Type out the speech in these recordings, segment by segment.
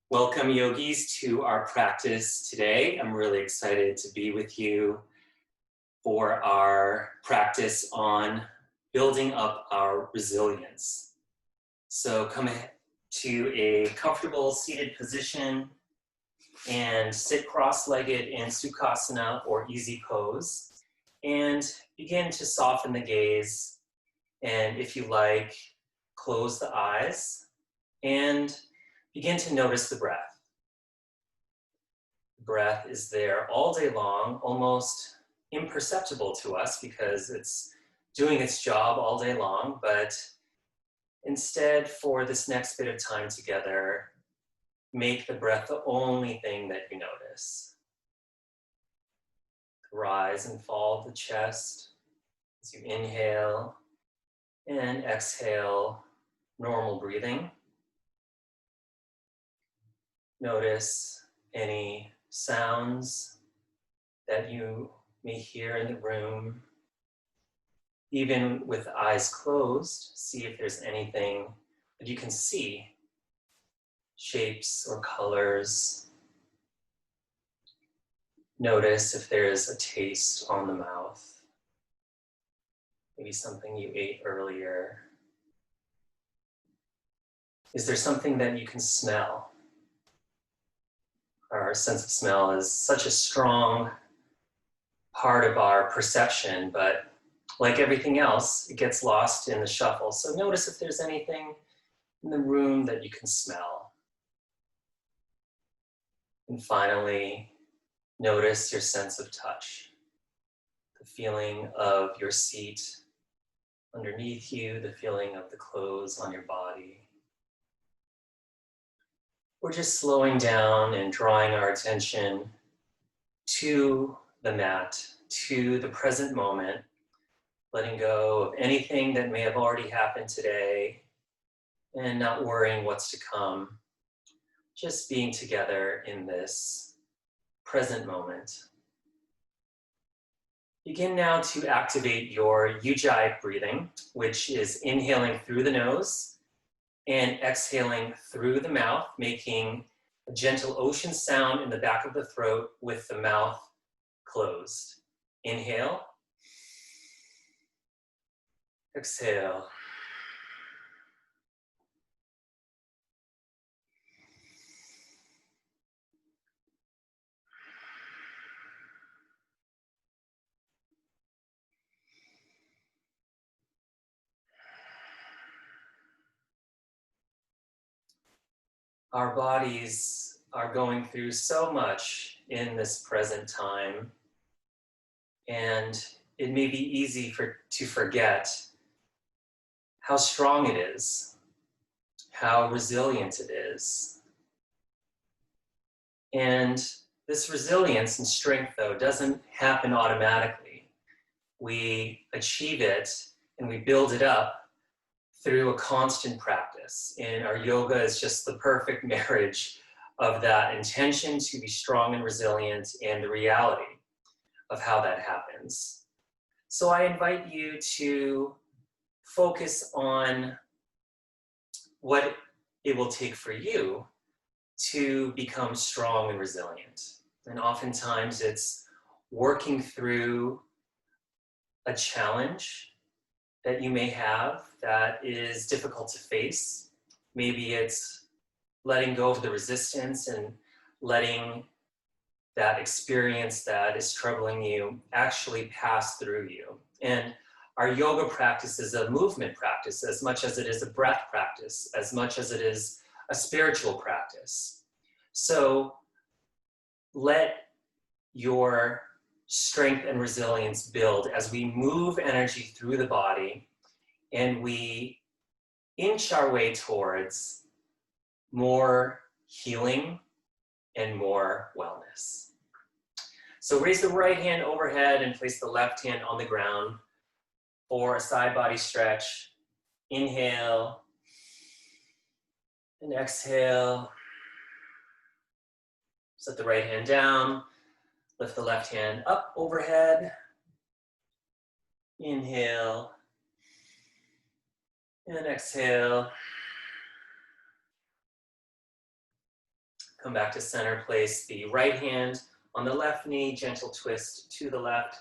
Welcome, yogis, to our practice today. I'm really excited to be with you for our practice on building up our resilience. So come to a comfortable seated position and sit cross-legged in Sukhasana or easy pose, and begin to soften the gaze. And if you like, close the eyes and begin to notice the breath. The breath is there all day long, almost imperceptible to us because it's doing its job all day long, but instead, for this next bit of time together, make the breath the only thing that you notice. Rise and fall of the chest as you inhale and exhale, normal breathing. Notice any sounds that you may hear in the room. Even with eyes closed, see if there's anything that you can see, shapes or colors. Notice if there's a taste on the mouth, maybe something you ate earlier. Is there something that you can smell? Our sense of smell is such a strong part of our perception, but like everything else, it gets lost in the shuffle. So notice if there's anything in the room that you can smell. And finally, notice your sense of touch, the feeling of your seat underneath you, the feeling of the clothes on your body. We're just slowing down and drawing our attention to the mat, to the present moment, letting go of anything that may have already happened today and not worrying what's to come, just being together in this present moment. Begin now to activate your Ujjayi breathing, which is inhaling through the nose and exhaling through the mouth, making a gentle ocean sound in the back of the throat with the mouth closed. Inhale. Exhale. Our bodies are going through so much in this present time, and it may be easy to forget how strong it is, how resilient it is. And this resilience and strength, though, doesn't happen automatically. We achieve it and we build it up through a constant practice. And our yoga is just the perfect marriage of that intention to be strong and resilient and the reality of how that happens. So I invite you to focus on what it will take for you to become strong and resilient. And oftentimes it's working through a challenge that you may have that is difficult to face. Maybe it's letting go of the resistance and letting that experience that is troubling you actually pass through you. And our yoga practice is a movement practice as much as it is a breath practice, as much as it is a spiritual practice. So let your strength and resilience build as we move energy through the body and we inch our way towards more healing and more wellness. So raise the right hand overhead and place the left hand on the ground for a side body stretch. Inhale and exhale. Set the right hand down. Lift the left hand up overhead. Inhale and exhale. Come back to center, place the right hand on the left knee, gentle twist to the left.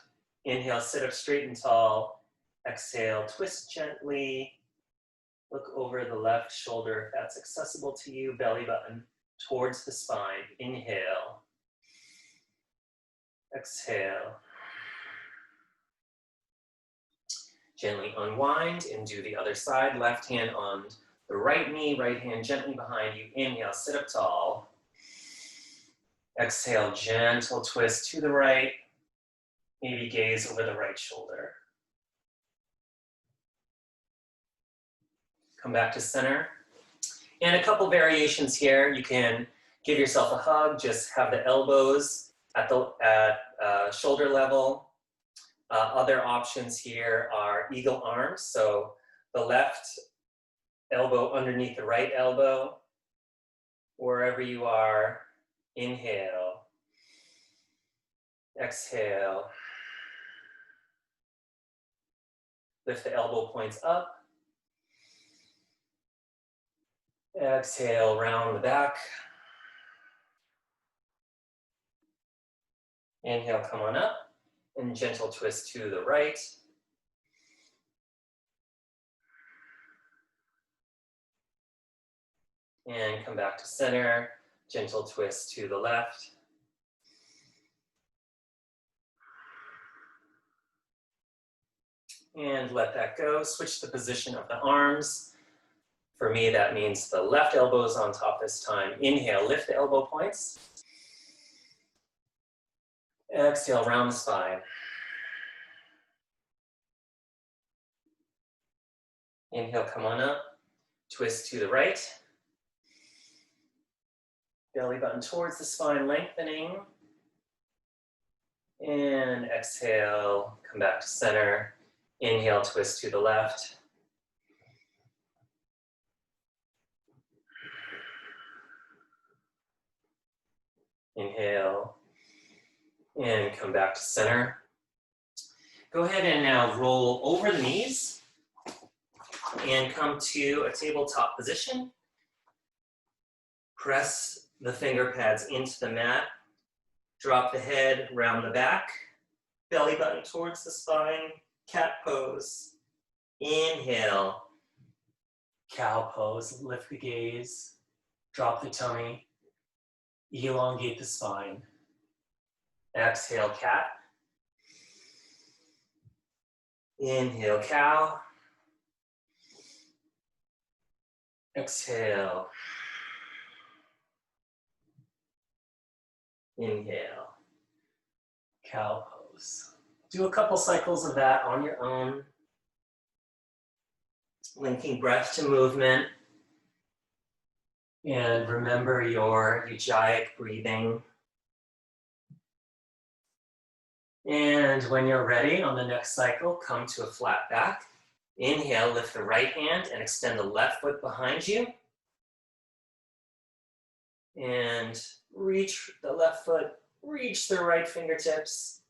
Inhale, sit up straight and tall. Exhale, twist gently. Look over the left shoulder if that's accessible to you, belly button towards the spine. Inhale. Exhale. Gently unwind and do the other side. Left hand on the right knee, right hand gently behind you. Inhale, sit up tall. Exhale, gentle twist to the right. Maybe gaze over the right shoulder. Come back to center. And a couple variations here. You can give yourself a hug, just have the elbows at shoulder level. Other options here are eagle arms. So the left elbow underneath the right elbow. Wherever you are, inhale. Exhale. Lift the elbow points up. Exhale, round the back. Inhale, come on up. And gentle twist to the right. And come back to center. Gentle twist to the left. And let that go. Switch the position of the arms. For me, that means the left elbow is on top this time. Inhale, lift the elbow points. Exhale, round the spine. Inhale, come on up. Twist to the right. Belly button towards the spine, lengthening. And exhale, come back to center. Inhale, twist to the left. Inhale, and come back to center. Go ahead and now roll over the knees and come to a tabletop position. Press the finger pads into the mat. Drop the head, round the back. Belly button towards the spine. Cat pose. Inhale. Cow pose. Lift the gaze. Drop the tummy. Elongate the spine. Exhale, cat. Inhale, cow. Exhale. Inhale. Cow pose. Do a couple cycles of that on your own. Linking breath to movement. And remember your Ujjayi breathing. And when you're ready on the next cycle, come to a flat back. Inhale, lift the right hand and extend the left foot behind you. And reach the left foot, reach the right fingertips.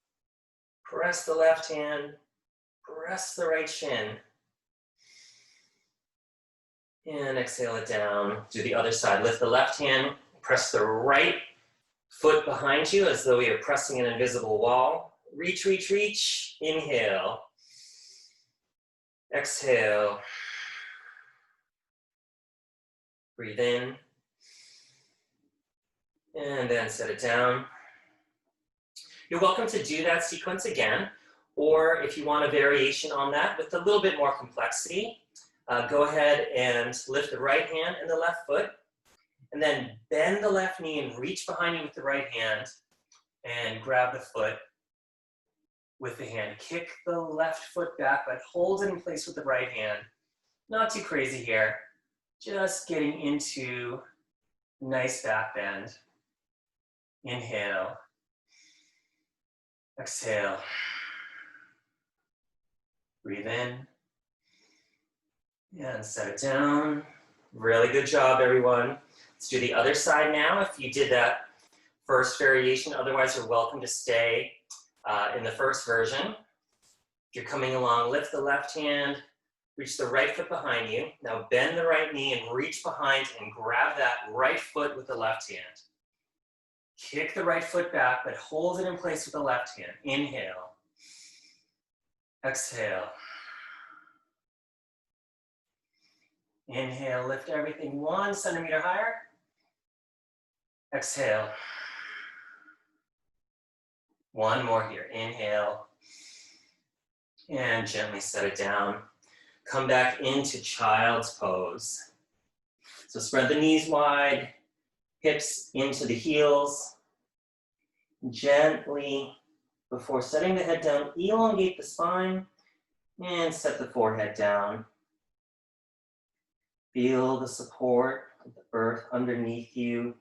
Press the left hand, press the right shin. And exhale it down. Do the other side. Lift the left hand, press the right foot behind you as though you're pressing an invisible wall. Reach, reach, reach. Inhale. Exhale. Breathe in. And then set it down. You're welcome to do that sequence again, or if you want a variation on that with a little bit more complexity, go ahead and lift the right hand and the left foot, and then bend the left knee and reach behind you with the right hand, and grab the foot with the hand. Kick the left foot back, but hold it in place with the right hand. Not too crazy here. Just getting into nice back bend. Inhale. Exhale. Breathe in. And set it down. Really good job, everyone. Let's do the other side now. If you did that first variation, otherwise you're welcome to stay in the first version. If you're coming along, lift the left hand, reach the right foot behind you. Now bend the right knee and reach behind and grab that right foot with the left hand. Kick the right foot back, but hold it in place with the left hand. Inhale. Exhale. Inhale, lift everything 1 centimeter higher. Exhale. One more here. Inhale. And gently set it down. Come back into child's pose. So spread the knees wide, hips into the heels. Gently, before setting the head down, elongate the spine and set the forehead down. Feel the support of the earth underneath you.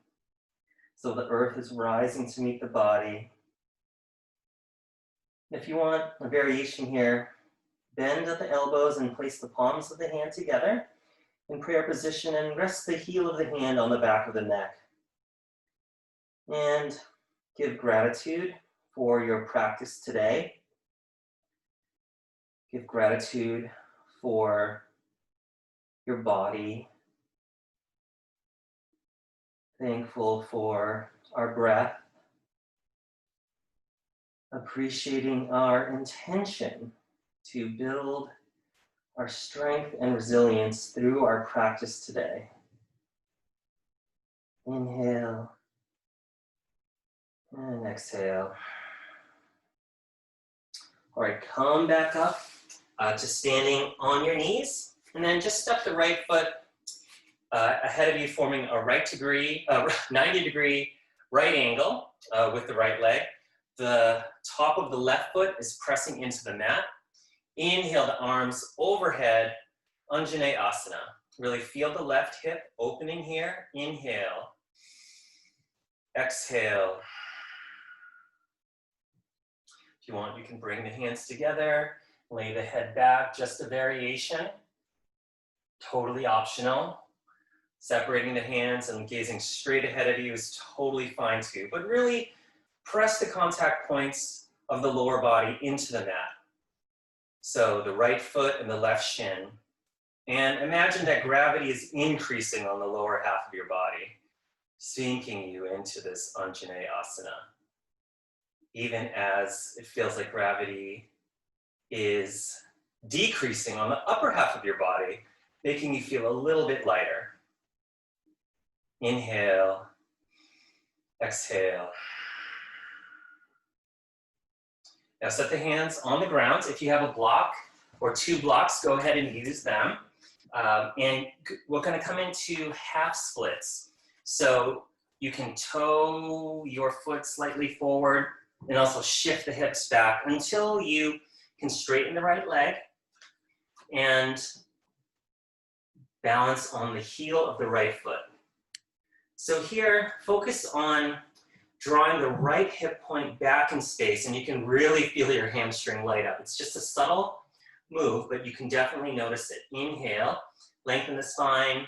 So the earth is rising to meet the body. If you want a variation here, bend at the elbows and place the palms of the hand together in prayer position and rest the heel of the hand on the back of the neck. And give gratitude for your practice today. Give gratitude for your body. Thankful for our breath. Appreciating our intention to build our strength and resilience through our practice today. Inhale and exhale. All right, come back up to standing on your knees, and then just step the right foot ahead of you, forming a 90-degree right angle with the right leg. The top of the left foot is pressing into the mat. Inhale the arms overhead, Anjaneyasana. Really feel the left hip opening here. Inhale. Exhale. If you want, you can bring the hands together, lay the head back, just a variation. Totally optional. Separating the hands and gazing straight ahead of you is totally fine too, but really press the contact points of the lower body into the mat. So the right foot and the left shin. And imagine that gravity is increasing on the lower half of your body, sinking you into this Anjaneyasana. Even as it feels like gravity is decreasing on the upper half of your body, making you feel a little bit lighter. Inhale, exhale. Now set the hands on the ground. If you have a block or 2 blocks, go ahead and use them. And we're going to come into half splits. So you can toe your foot slightly forward and also shift the hips back until you can straighten the right leg and balance on the heel of the right foot. So here, focus on drawing the right hip point back in space, and you can really feel your hamstring light up. It's just a subtle move, but you can definitely notice it. Inhale, lengthen the spine.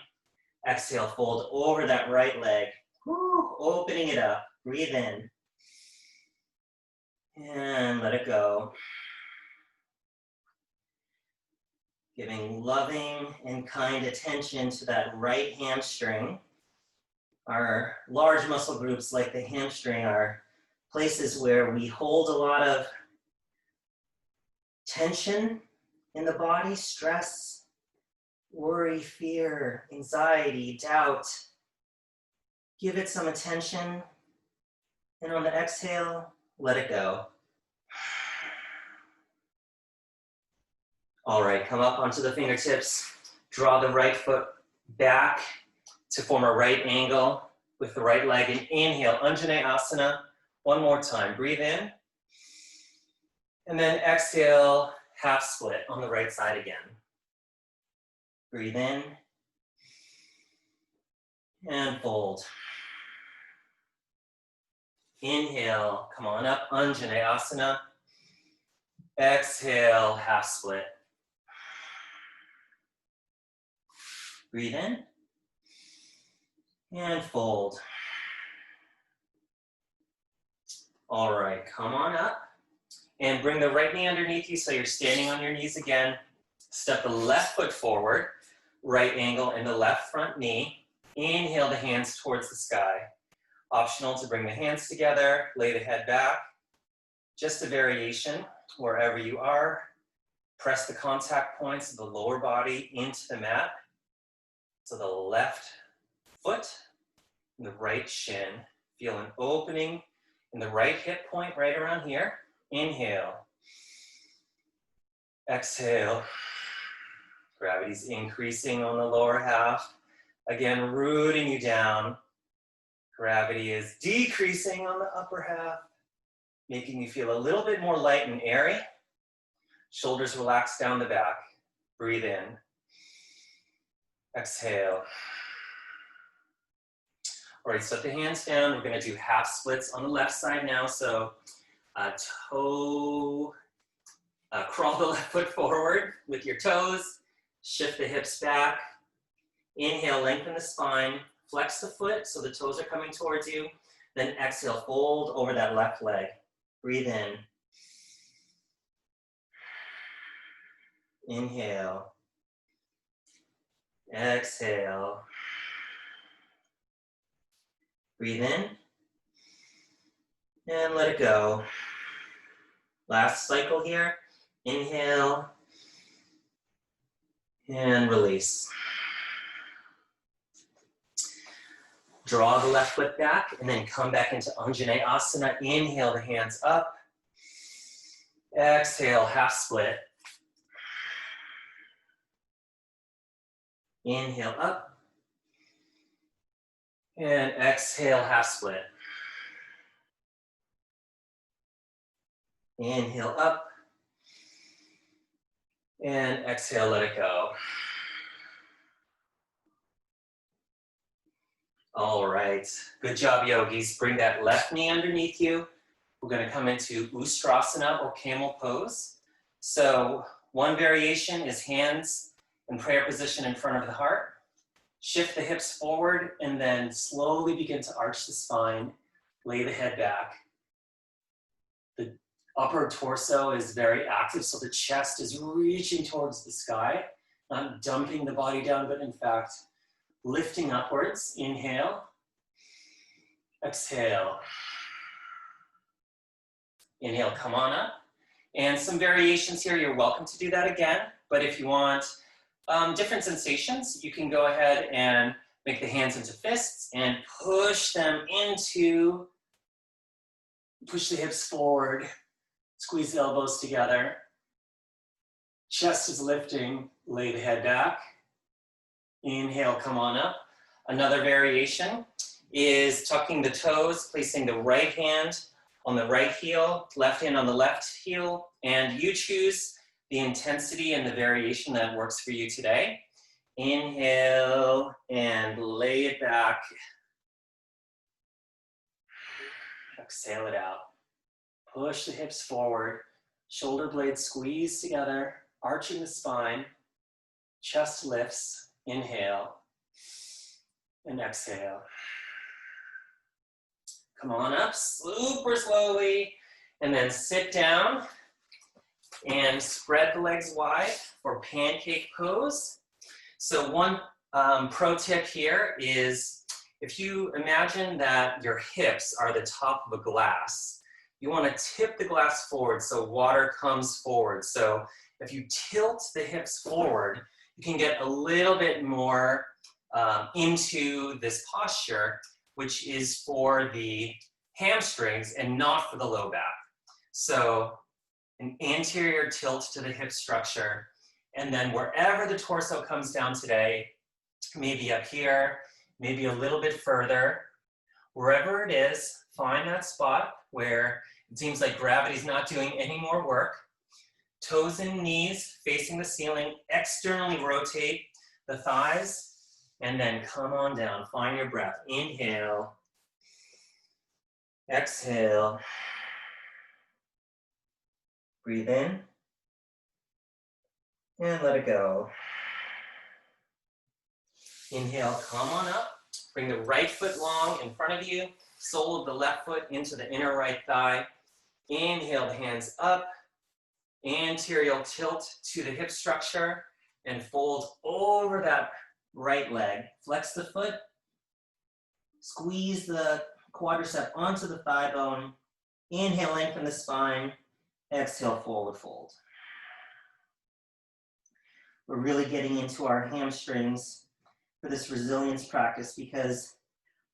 Exhale, fold over that right leg. Woo, opening it up. Breathe in. And let it go. Giving loving and kind attention to that right hamstring. Our large muscle groups like the hamstring are places where we hold a lot of tension in the body, stress, worry, fear, anxiety, doubt. Give it some attention, and on the exhale, let it go. All right, come up onto the fingertips. Draw the right foot back to form a right angle with the right leg, and inhale, Anjaneyasana. One more time, breathe in. And then exhale, half split on the right side again. Breathe in. And fold. Inhale, come on up, Anjaneyasana. Exhale, half split. Breathe in. And fold. All right, come on up. And bring the right knee underneath you so you're standing on your knees again. Step the left foot forward, right angle in the left front knee. Inhale the hands towards the sky. Optional to bring the hands together, lay the head back. Just a variation wherever you are. Press the contact points of the lower body into the mat. So the left foot and the right shin. Feel an opening in the right hip point right around here. Inhale. Exhale. Gravity's increasing on the lower half. Again, rooting you down. Gravity is decreasing on the upper half, making you feel a little bit more light and airy. Shoulders relax down the back. Breathe in. Exhale. All right, set the hands down. We're gonna do half splits on the left side now. So crawl the left foot forward with your toes. Shift the hips back. Inhale, lengthen the spine. Flex the foot so the toes are coming towards you. Then exhale, fold over that left leg. Breathe in. Inhale. Exhale. Breathe in. And let it go. Last cycle here. Inhale. And release. Draw the left foot back and then come back into Anjaneyasana. Inhale the hands up. Exhale, half split. Inhale up. And exhale, half split. Inhale up. And exhale, let it go. All right, good job, yogis. Bring that left knee underneath you. We're gonna come into Ustrasana or camel pose. So one variation is hands in prayer position in front of the heart. Shift the hips forward and then slowly begin to arch the spine. Lay the head back. The upper torso is very active, so the chest is reaching towards the sky, not dumping the body down, but in fact, lifting upwards. Inhale. Exhale. Inhale, come on up. And some variations here, you're welcome to do that again. But if you want different sensations, you can go ahead and make the hands into fists and push them into, push the hips forward, squeeze the elbows together. Chest is lifting, lay the head back. Inhale, come on up. Another variation is tucking the toes, placing the right hand on the right heel, left hand on the left heel, and you choose the intensity and the variation that works for you today. Inhale and lay it back. Exhale it out. Push the hips forward, shoulder blades squeeze together, arching the spine, chest lifts. Inhale and exhale. Come on up, super slowly, and then sit down and spread the legs wide for pancake pose. So one pro tip here is if you imagine that your hips are the top of a glass, you want to tip the glass forward so water comes forward. So if you tilt the hips forward, you can get a little bit more into this posture, which is for the hamstrings and not for the low back. So an anterior tilt to the hip structure, and then wherever the torso comes down today, maybe up here, maybe a little bit further, wherever it is, find that spot where it seems like gravity's not doing any more work. Toes and knees facing the ceiling, externally rotate the thighs, and then come on down. Find your breath. Inhale. Exhale. Breathe in. And let it go. Inhale, come on up. Bring the right foot long in front of you. Sole of the left foot into the inner right thigh. Inhale, the hands up. Anterior tilt to the hip structure and fold over that right leg. Flex the foot. Squeeze the quadricep onto the thigh bone. Inhale, lengthen the spine. Exhale, forward fold. We're really getting into our hamstrings for this resilience practice, because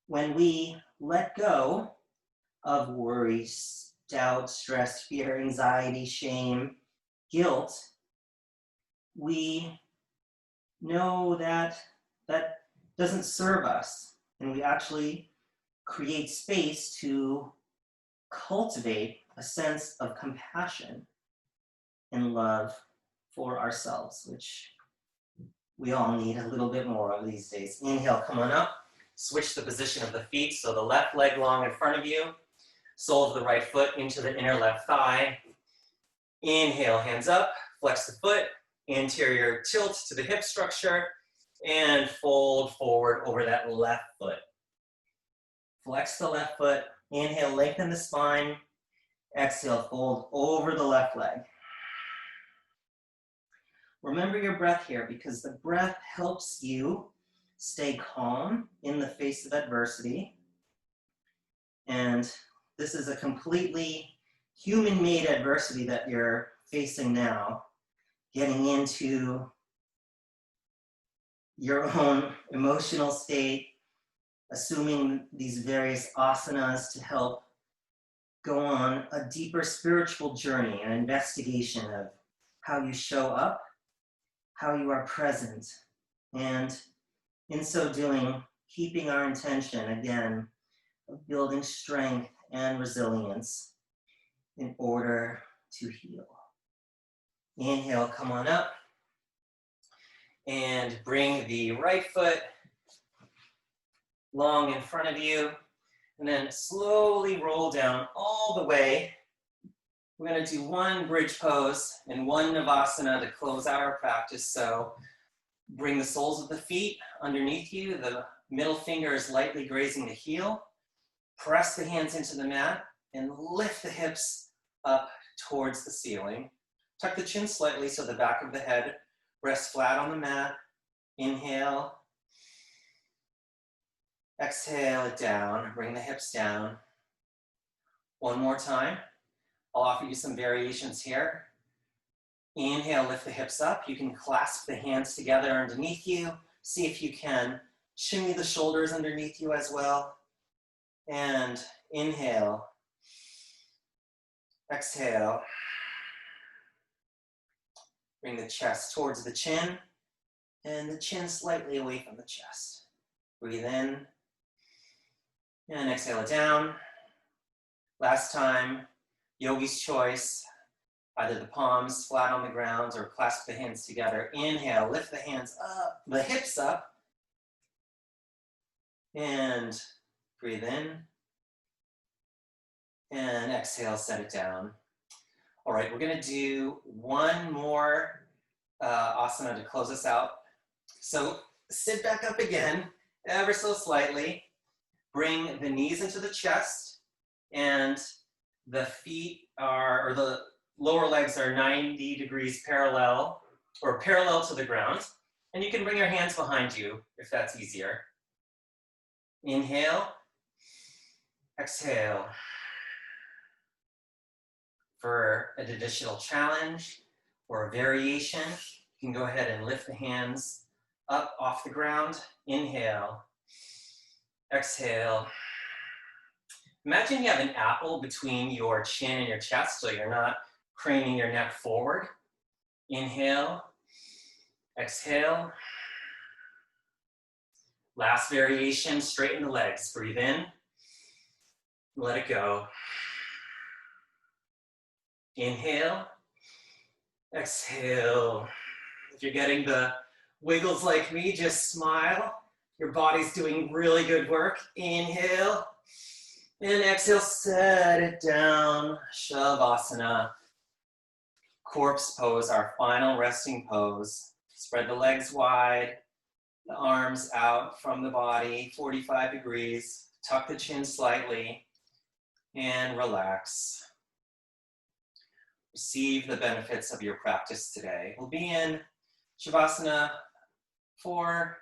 when we let go of worry, doubt, stress, fear, anxiety, shame, guilt, we know that that doesn't serve us, and we actually create space to cultivate a sense of compassion and love for ourselves, which we all need a little bit more of these days. Inhale, come on up. Switch the position of the feet, so the left leg long in front of you, sole of the right foot into the inner left thigh. Inhale, hands up, flex the foot, anterior tilt to the hip structure, and fold forward over that left foot. Flex the left foot, inhale, lengthen the spine, exhale, fold over the left leg. Remember your breath here, because the breath helps you stay calm in the face of adversity. And this is a completely human-made adversity that you're facing now, getting into your own emotional state, assuming these various asanas to help go on a deeper spiritual journey, an investigation of how you show up, how you are present, and in so doing, keeping our intention, again, of building strength and resilience in order to heal. Inhale, come on up, and bring the right foot long in front of you, and then slowly roll down all the way. We're going to do one bridge pose and one Navasana to close out our practice. So bring the soles of the feet underneath you. The middle finger is lightly grazing the heel. Press the hands into the mat and lift the hips up towards the ceiling. Tuck the chin slightly so the back of the head rests flat on the mat. Inhale. Exhale it down. Bring the hips down. One more time. I'll offer you some variations here. Inhale, lift the hips up. You can clasp the hands together underneath you. See if you can shimmy the shoulders underneath you as well. And inhale. Exhale. Bring the chest towards the chin and the chin slightly away from the chest. Breathe in and exhale it down. Last time, yogi's choice. Either the palms flat on the ground or clasp the hands together. Inhale, lift the hands up, the hips up. And breathe in. And exhale, set it down. All right, we're gonna do one more asana to close us out. So sit back up again, ever so slightly. Bring the knees into the chest, and the feet are, or the lower legs are 90 degrees parallel, or parallel to the ground. And you can bring your hands behind you if that's easier. Inhale, exhale. For an additional challenge or a variation, you can go ahead and lift the hands up off the ground. Inhale, exhale. Imagine you have an apple between your chin and your chest, so you're not craning your neck forward. Inhale, exhale. Last variation, straighten the legs. Breathe in, let it go. Inhale, exhale. If you're getting the wiggles like me, just smile. Your body's doing really good work. Inhale, and exhale, set it down. Shavasana. Corpse pose, our final resting pose. Spread the legs wide, the arms out from the body, 45 degrees. Tuck the chin slightly and relax. Receive the benefits of your practice today. We'll be in Shavasana for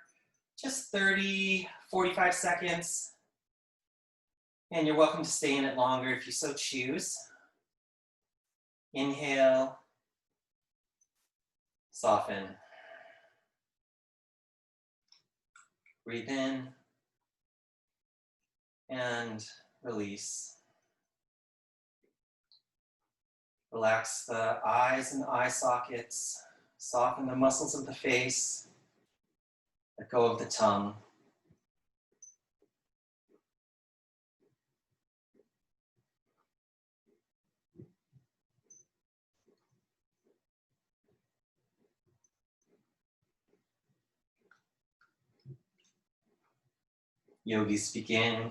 just 30, 45 seconds. And you're welcome to stay in it longer if you so choose. Inhale, soften. Breathe in and release. Relax the eyes and eye sockets. Soften the muscles of the face. Let go of the tongue. Yogis, begin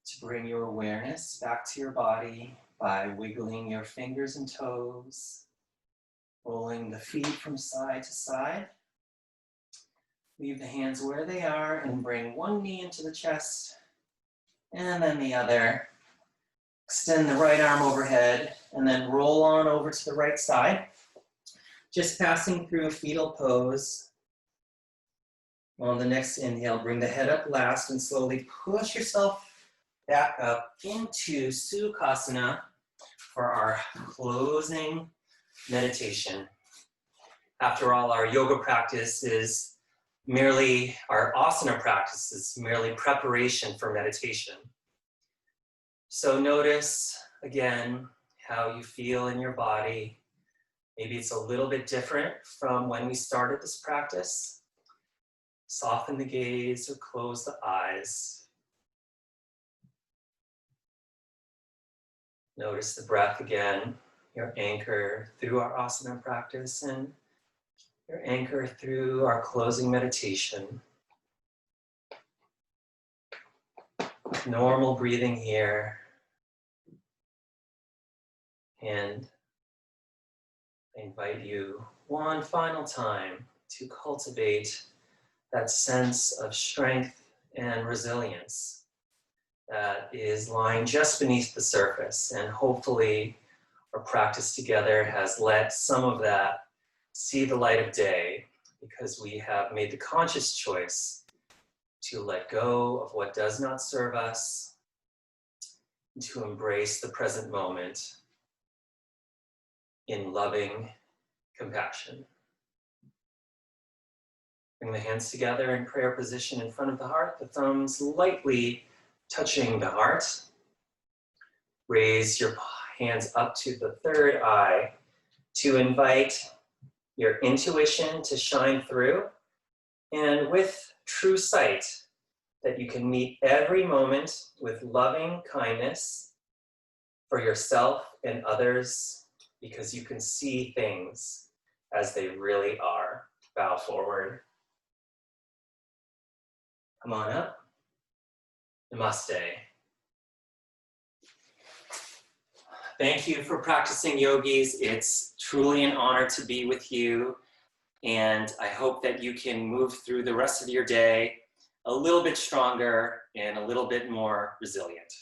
to bring your awareness back to your body by wiggling your fingers and toes, rolling the feet from side to side. Leave the hands where they are and bring one knee into the chest and then the other. Extend the right arm overhead and then roll on over to the right side. Just passing through a fetal pose. On the next inhale, bring the head up last and slowly push yourself back up into Sukhasana for our closing meditation. After all, our yoga practice is merely, our asana practice is merely preparation for meditation. So notice again how you feel in your body. Maybe it's a little bit different from when we started this practice. Soften the gaze or close the eyes. Notice the breath again, your anchor through our asana practice and your anchor through our closing meditation. Normal breathing here. And I invite you one final time to cultivate that sense of strength and resilience that is lying just beneath the surface. And hopefully our practice together has let some of that see the light of day, because we have made the conscious choice to let go of what does not serve us, and to embrace the present moment in loving compassion. Bring the hands together in prayer position in front of the heart, the thumbs lightly touching the heart. Raise your hands up to the third eye to invite your intuition to shine through, and with true sight that you can meet every moment with loving kindness for yourself and others, because you can see things as they really are. Bow forward. Come on up. Namaste. Thank you for practicing, yogis. It's truly an honor to be with you. And I hope that you can move through the rest of your day a little bit stronger and a little bit more resilient.